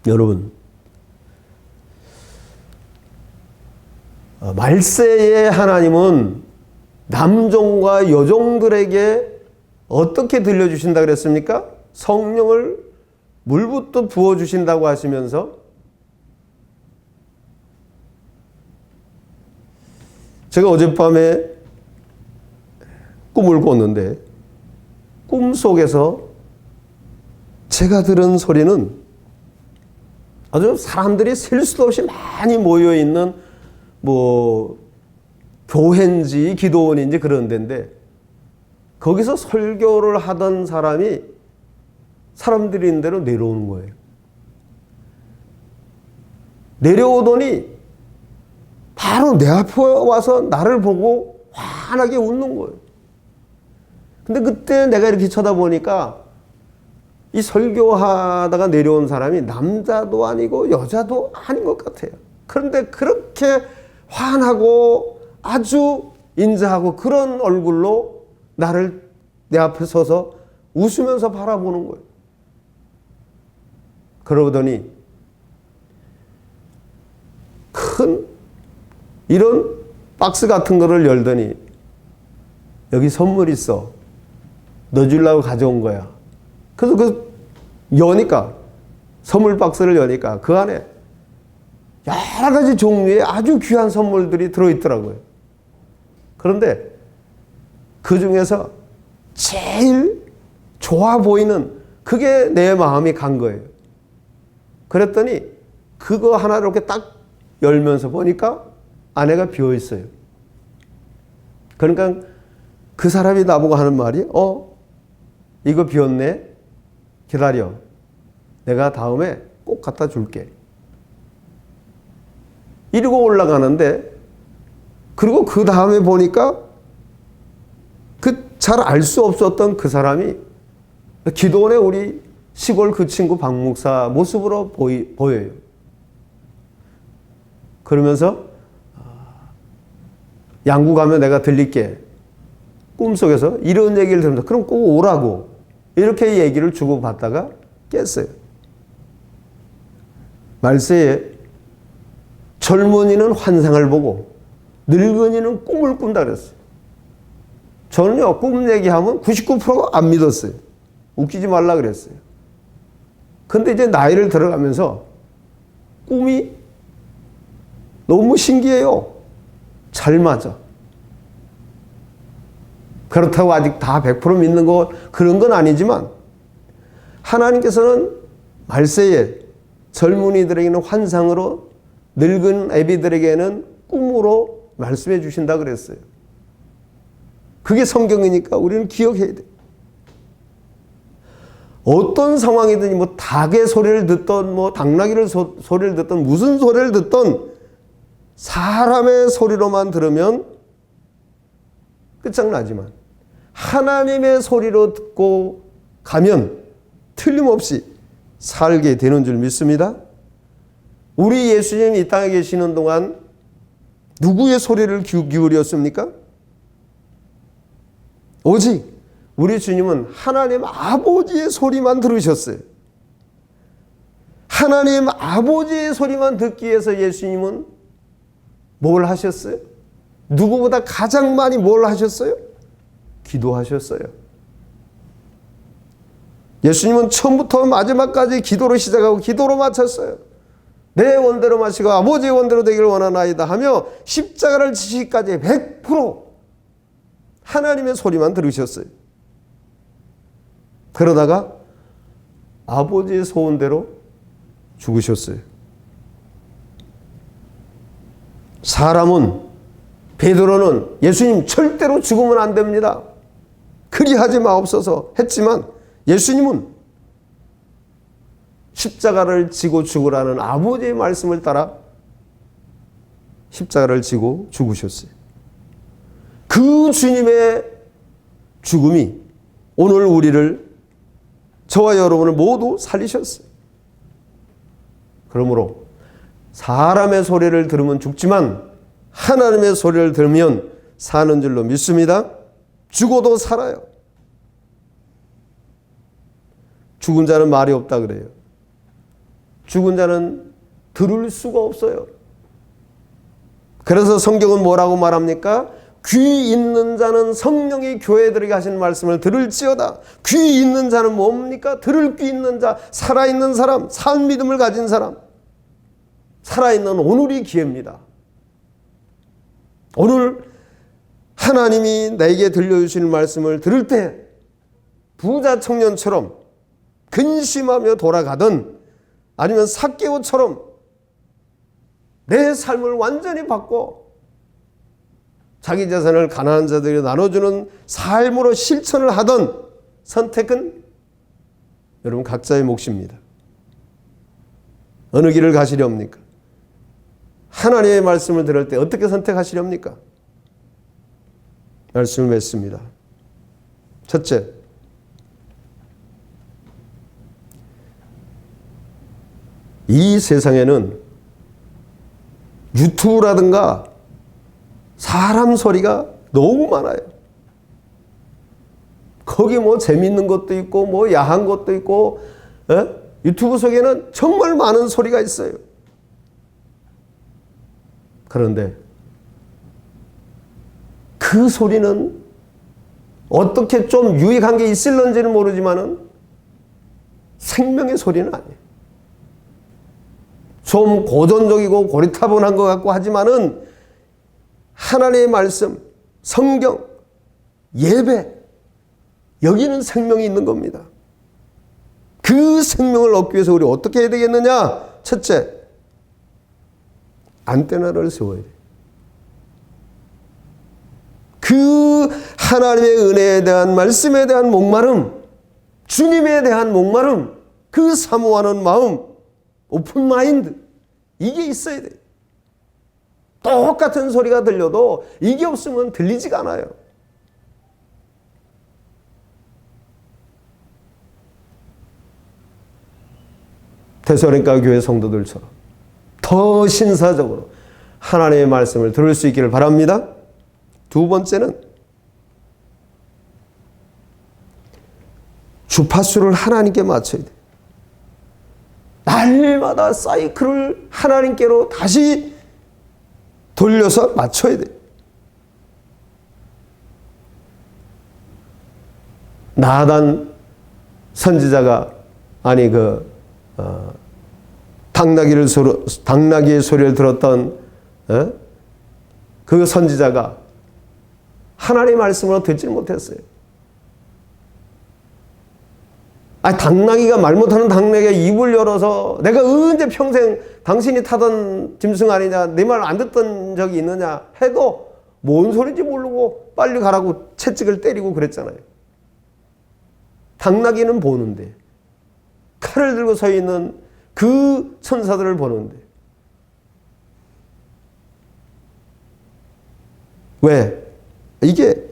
여러분, 말세의 하나님은 남종과 여종들에게 어떻게 들려주신다 그랬습니까? 성령을 물부터 부어주신다고 하시면서 제가 어젯밤에 꿈을 꿨는데 꿈속에서 제가 들은 소리는 아주 사람들이 셀 수도 없이 많이 모여있는 교회인지 기도원인지 그런 데인데 거기서 설교를 하던 사람이 사람들이 있는 대로 내려오는 거예요. 내려오더니 바로 내 앞에 와서 나를 보고 환하게 웃는 거예요. 근데 그때 내가 이렇게 쳐다보니까 이 설교하다가 내려온 사람이 남자도 아니고 여자도 아닌 것 같아요. 그런데 그렇게 환하고 아주 인자하고 그런 얼굴로 나를 내 앞에 서서 웃으면서 바라보는 거예요. 그러더니 큰 이런 박스 같은 거를 열더니 여기 선물 있어. 너 주려고 가져온 거야. 그래서 여니까 선물 박스를 여니까 그 안에 여러 가지 종류의 아주 귀한 선물들이 들어있더라고요. 그런데 그 중에서 제일 좋아 보이는 그게 내 마음이 간 거예요. 그랬더니 그거 하나를 이렇게 딱 열면서 보니까 안에가 비어 있어요. 그러니까 그 사람이 나보고 하는 말이 이거 비었네. 기다려. 내가 다음에 꼭 갖다 줄게. 이러고 올라가는데 그리고 그 다음에 보니까 그 잘 알 수 없었던 그 사람이 기도원에 우리 시골 그 친구 박 목사 모습으로 보여요. 그러면서 양구 가면 내가 들릴게. 꿈속에서 이런 얘기를 들으면서 그럼 꼭 오라고 이렇게 얘기를 주고받다가 깼어요. 말세에 젊은이는 환상을 보고 늙은이는 꿈을 꾼다 그랬어요. 저는요, 꿈 얘기하면 99%가 안 믿었어요. 웃기지 말라 그랬어요. 근데 이제 나이를 들어가면서 꿈이 너무 신기해요. 잘 맞아. 그렇다고 아직 다 100% 믿는 거 그런 건 아니지만 하나님께서는 말세에 젊은이들에게는 환상으로 늙은 애비들에게는 꿈으로 말씀해 주신다 그랬어요. 그게 성경이니까 우리는 기억해야 돼. 어떤 상황이든 닭의 소리를 듣던 당나귀를 소리를 듣던 무슨 소리를 듣던 사람의 소리로만 들으면 끝장나지만 하나님의 소리로 듣고 가면 틀림없이 살게 되는 줄 믿습니다. 우리 예수님 이 땅에 계시는 동안 누구의 소리를 기울였습니까? 오직 우리 주님은 하나님 아버지의 소리만 들으셨어요. 하나님 아버지의 소리만 듣기 위해서 예수님은 뭘 하셨어요? 누구보다 가장 많이 뭘 하셨어요? 기도하셨어요. 예수님은 처음부터 마지막까지 기도로 시작하고 기도로 마쳤어요. 내 원대로 마시고 아버지의 원대로 되기를 원하나이다 하며 십자가를 지시기까지 100% 하나님의 소리만 들으셨어요. 그러다가 아버지의 소원대로 죽으셨어요. 사람은 베드로는 예수님 절대로 죽으면 안 됩니다. 그리하지 마옵소서 했지만 예수님은 십자가를 지고 죽으라는 아버지의 말씀을 따라 십자가를 지고 죽으셨어요. 그 주님의 죽음이 오늘 우리를, 저와 여러분을 모두 살리셨어요. 그러므로 사람의 소리를 들으면 죽지만 하나님의 소리를 들으면 사는 줄로 믿습니다. 죽어도 살아요. 죽은 자는 말이 없다 그래요. 죽은 자는 들을 수가 없어요. 그래서 성경은 뭐라고 말합니까? 귀 있는 자는 성령이 교회들에게 하신 말씀을 들을지어다. 귀 있는 자는 뭡니까? 들을 귀 있는 자, 살아있는 사람, 산 믿음을 가진 사람. 살아있는 오늘이 기회입니다. 오늘 하나님이 내게 들려주시는 말씀을 들을 때 부자 청년처럼 근심하며 돌아가든 아니면 삭개오처럼 내 삶을 완전히 바꿔 자기 재산을 가난한 자들에게 나눠주는 삶으로 실천을 하던 선택은 여러분 각자의 몫입니다. 어느 길을 가시렵니까? 하나님의 말씀을 들을 때 어떻게 선택하시렵니까? 말씀을 맺습니다. 첫째, 이 세상에는 유튜브라든가 사람 소리가 너무 많아요. 거기 뭐 재밌는 것도 있고 뭐 야한 것도 있고, 유튜브 속에는 정말 많은 소리가 있어요. 그런데 그 소리는 어떻게 좀 유익한 게 있을런지는 모르지만은 생명의 소리는 아니에요. 좀 고전적이고 고리타분한 것 같고 하지만은 하나님의 말씀, 성경, 예배, 여기는 생명이 있는 겁니다. 그 생명을 얻기 위해서 우리 어떻게 해야 되겠느냐? 첫째, 안테나를 세워야 돼요. 그 하나님의 은혜에 대한 말씀에 대한 목마름, 주님에 대한 목마름, 그 사모하는 마음, 오픈 마인드, 이게 있어야 돼요. 똑같은 소리가 들려도 이게 없으면 들리지가 않아요. 데살로니가 교회 성도들처럼 더 신사적으로 하나님의 말씀을 들을 수 있기를 바랍니다. 두 번째는 주파수를 하나님께 맞춰야 돼요. 날마다 사이클을 하나님께로 다시 돌려서 맞춰야 돼요. 나단 선지자가 당나귀의 소리를 들었던 그 선지자가 하나님의 말씀으로 듣지 못했어요. 당나귀가 말 못하는 당나귀가 입을 열어서 내가 언제 평생 당신이 타던 짐승 아니냐, 내 말 안 듣던 적이 있느냐 해도 뭔 소리인지 모르고 빨리 가라고 채찍을 때리고 그랬잖아요. 당나귀는 보는데, 칼을 들고 서 있는 그 천사들을 보는데, 왜? 이게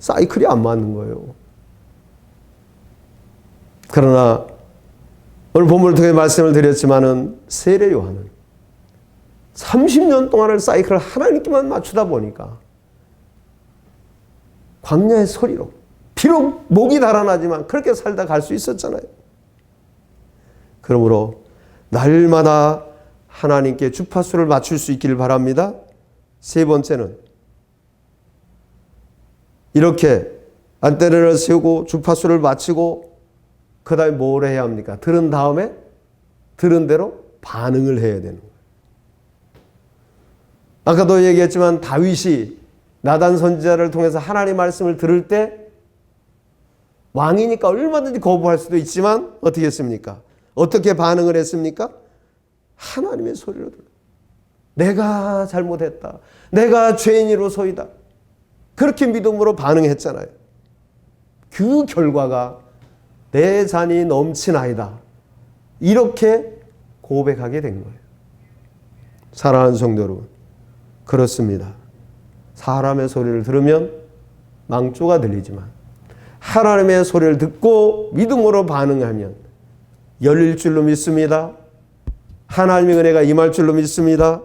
사이클이 안 맞는 거예요. 그러나 오늘 본문을 통해 말씀을 드렸지만은 세례 요한은 30년 동안을 사이클을 하나님께만 맞추다 보니까 광야의 소리로, 비록 목이 달아나지만 그렇게 살다 갈 수 있었잖아요. 그러므로 날마다 하나님께 주파수를 맞출 수 있기를 바랍니다. 세 번째는 이렇게 안테나를 세우고 주파수를 맞추고 그 다음에 뭘 해야 합니까? 들은 다음에 들은 대로 반응을 해야 되는 거예요. 아까도 얘기했지만 다윗이 나단 선지자를 통해서 하나님의 말씀을 들을 때 왕이니까 얼마든지 거부할 수도 있지만 어떻게 했습니까? 어떻게 반응을 했습니까? 하나님의 소리로 들어. 내가 잘못했다. 내가 죄인이로소이다. 그렇게 믿음으로 반응했잖아요. 그 결과가 내 잔이 넘치나이다. 이렇게 고백하게 된 거예요. 사랑하는 성도 여러분, 그렇습니다. 사람의 소리를 들으면 망조가 들리지만 하나님의 소리를 듣고 믿음으로 반응하면 열릴 줄로 믿습니다. 하나님의 은혜가 임할 줄로 믿습니다.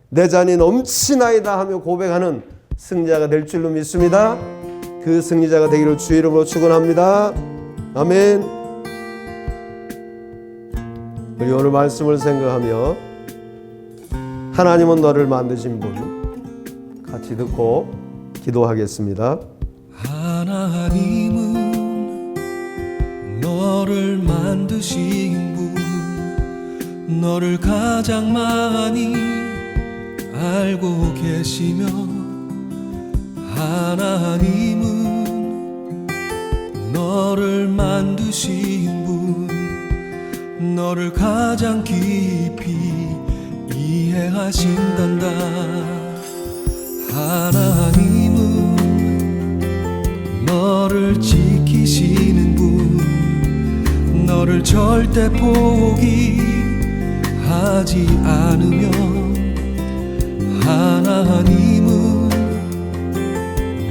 내 잔이 넘치나이다 하며 고백하는 승리자가 될 줄로 믿습니다. 그 승리자가 되기를 주의 이름으로 축원합니다. 아멘. 우리 오늘 말씀을 생각하며 하나님은 너를 만드신 분 같이 듣고 기도하겠습니다. 하나님은 너를 만드신 분, 너를 가장 많이 알고 계시며, 하나님은 너를 만드신 분, 너를 가장 깊이 이해하신단다. 하나님은 너를 지키시는 분, 너를 절대 포기하지 않으며, 하나님은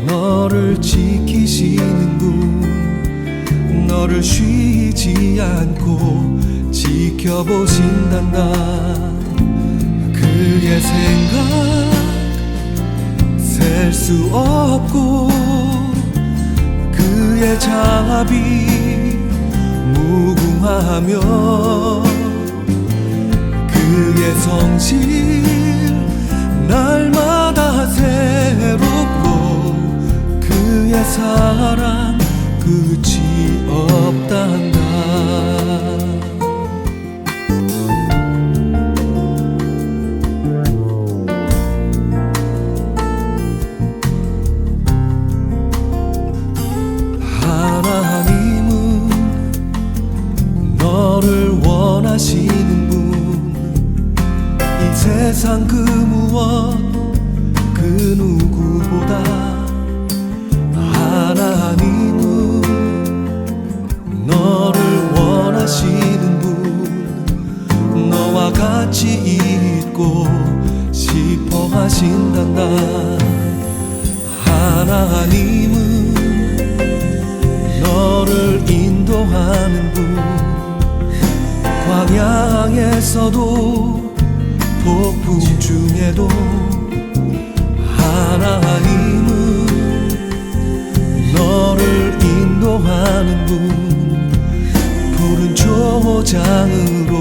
너를 지키시는 분, 너를 쉬지 않고 지켜보신단다. 그의 생각 셀 수 없고 그의 자비 무궁하며, 그의 성실 날마다 새롭고 그의 사랑 끝이 없단다. 원하시는 분, 이 세상 그 무엇 그 누구보다 하나님은 너를 원하시는 분, 너와 같이 있고 싶어 하신단다. 하나님은 너를 인도하는 분, 광야에서도 폭풍 중에도 하나님은 너를 인도하는 분, 푸른 초장으로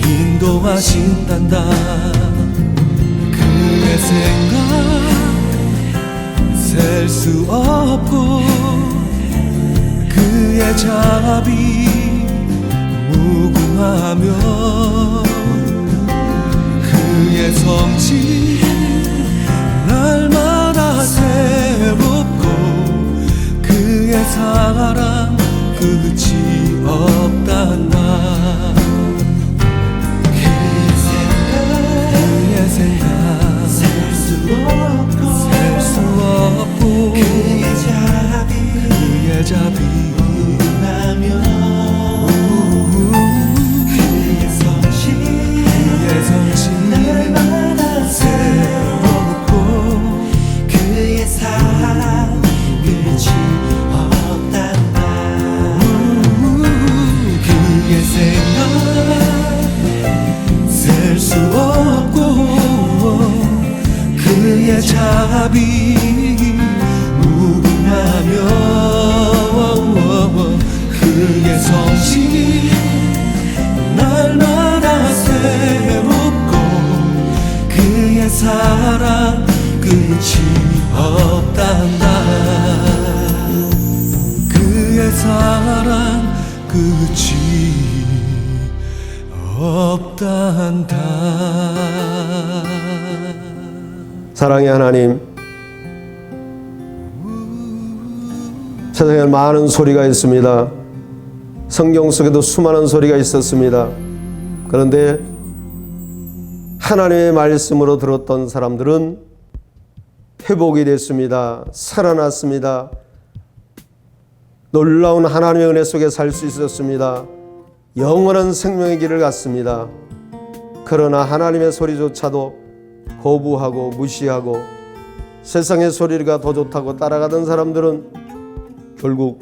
인도하신단다. 그의 생각 셀 수 없고 그의 자비 무궁하며, 그의 성실 날마다 새롭고 그의 사랑 끝이 없단다. 그의 생각 셀 수 없고 그의 자비 무궁하며, 날마다 새롭고 그의 사랑 끝이 없단다. 그의 생각 셀 수 없고 그의 자비 무궁하며, 그의 성실 날마다 새롭고 그의 사랑 끝이 없단다. 그의 사랑 끝이 없단다. 사랑의 하나님, 세상에 많은 소리가 있습니다. 성경 속에도 수많은 소리가 있었습니다. 그런데 하나님의 말씀으로 들었던 사람들은 회복이 됐습니다. 살아났습니다. 놀라운 하나님의 은혜 속에 살 수 있었습니다. 영원한 생명의 길을 갔습니다. 그러나 하나님의 소리조차도 거부하고 무시하고 세상의 소리가 더 좋다고 따라가던 사람들은 결국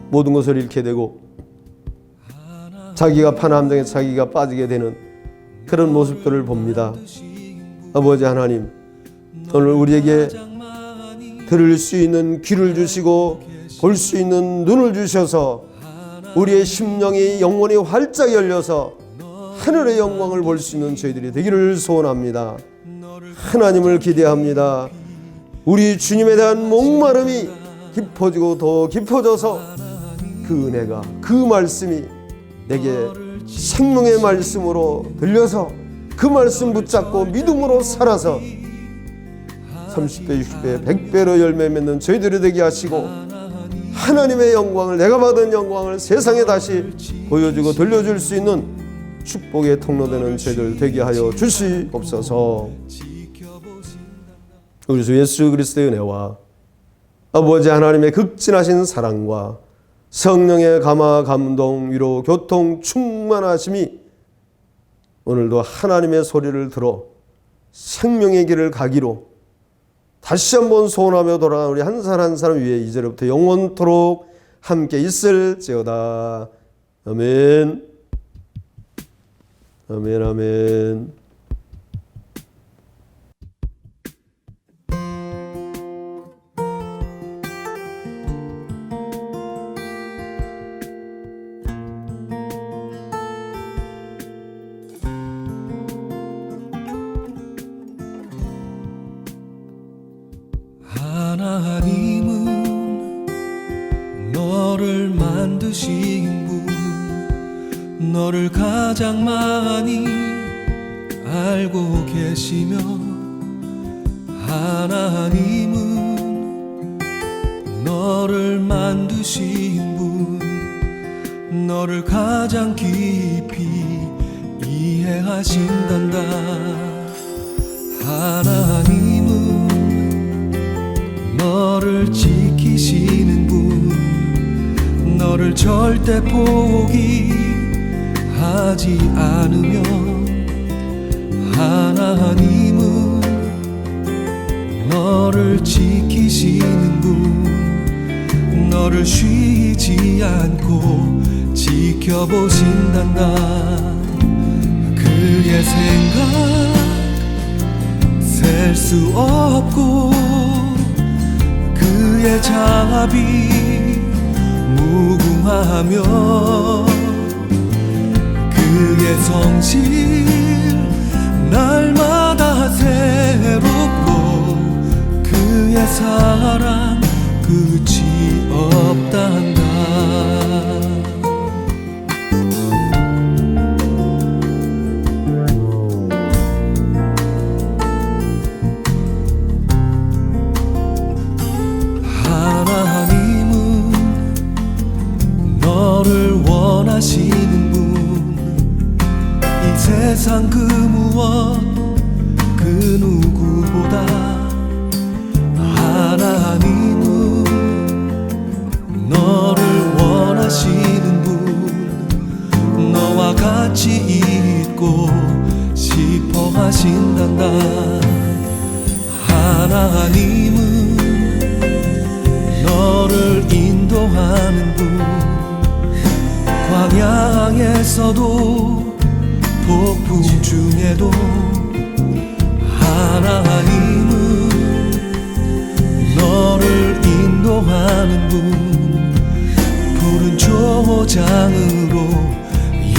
모든 것을 잃게 되고 자기가 파는 함정에 자기가 빠지게 되는 그런 모습들을 봅니다. 아버지 하나님, 오늘 우리에게 들을 수 있는 귀를 주시고 볼 수 있는 눈을 주셔서 우리의 심령이 영혼이 활짝 열려서 하늘의 영광을 볼 수 있는 저희들이 되기를 소원합니다. 하나님을 기대합니다. 우리 주님에 대한 목마름이 깊어지고 더 깊어져서 그 은혜가, 그 말씀이 내게 생명의 말씀으로 들려서 그 말씀 붙잡고 믿음으로 살아서 30배, 60배, 100배로 열매 맺는 저희들이 되게 하시고 하나님의 영광을, 내가 받은 영광을 세상에 다시 보여주고 들려줄 수 있는 축복의 통로되는 저희들 되게 하여 주시옵소서. 우리 주 예수 그리스도의 은혜와 아버지 하나님의 극진하신 사랑과 성령의 감화, 감동, 위로, 교통, 충만하심이 오늘도 하나님의 소리를 들어 생명의 길을 가기로 다시 한번 소원하며 돌아간 우리 한 사람 한 사람 위에 이제로부터 영원토록 함께 있을지어다. 아멘. 아멘, 아멘. 하나님은 너를 만드신 분, 너를 가장 많이 알고 계시며 하나님은 너를 만드신 분, 너를 가장 깊이 이해하신단다. 하나님은 너를 지키시는 분, 너를 절대 포기하지 않으며 하나님은 너를 지키시는 분, 너를 쉬지 않고 지켜보신단다. 그의 생각 셀 수 없고 그의 자비 무궁하며 그의 성실 날마다 새롭고 그의 사랑 끝이 없단다. 원하시는 분, 이 세상 그 무엇 그 누구보다 하나님은 너를 원하시는 분, 너와 같이 있고 싶어 하신단다. 하나님은 너를 인도하는 분, 광야에서도 폭풍 중에도 하나님은 너를 인도하는 분, 푸른 초장으로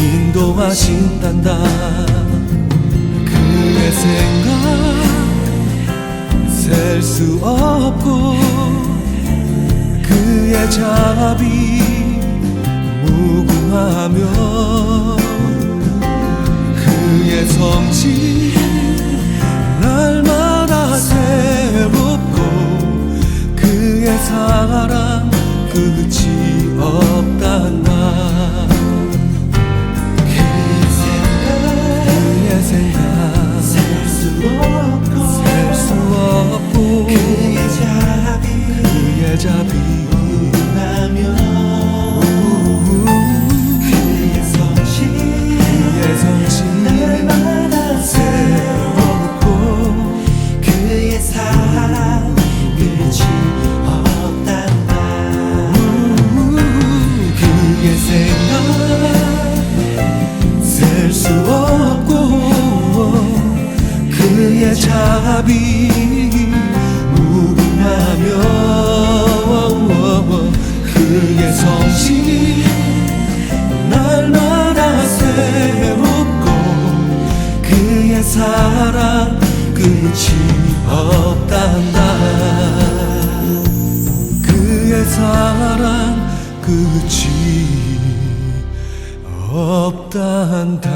인도하신단다. 그의 생각 셀 수 없고 그의 자비 무궁하며 그의 성실 날마다 새롭고 그의 사랑 끝이 없단다. 그의 생각 셀 수 없고 그의 자비 무궁하며 날마다 새롭고 끝이 없단다. 그의 생각 셀 수 없고 그의 자비 무궁하며 그의 성실 날마다 새롭고 그의 사랑 끝이 없단다. 그의 사랑 끝이 없단다.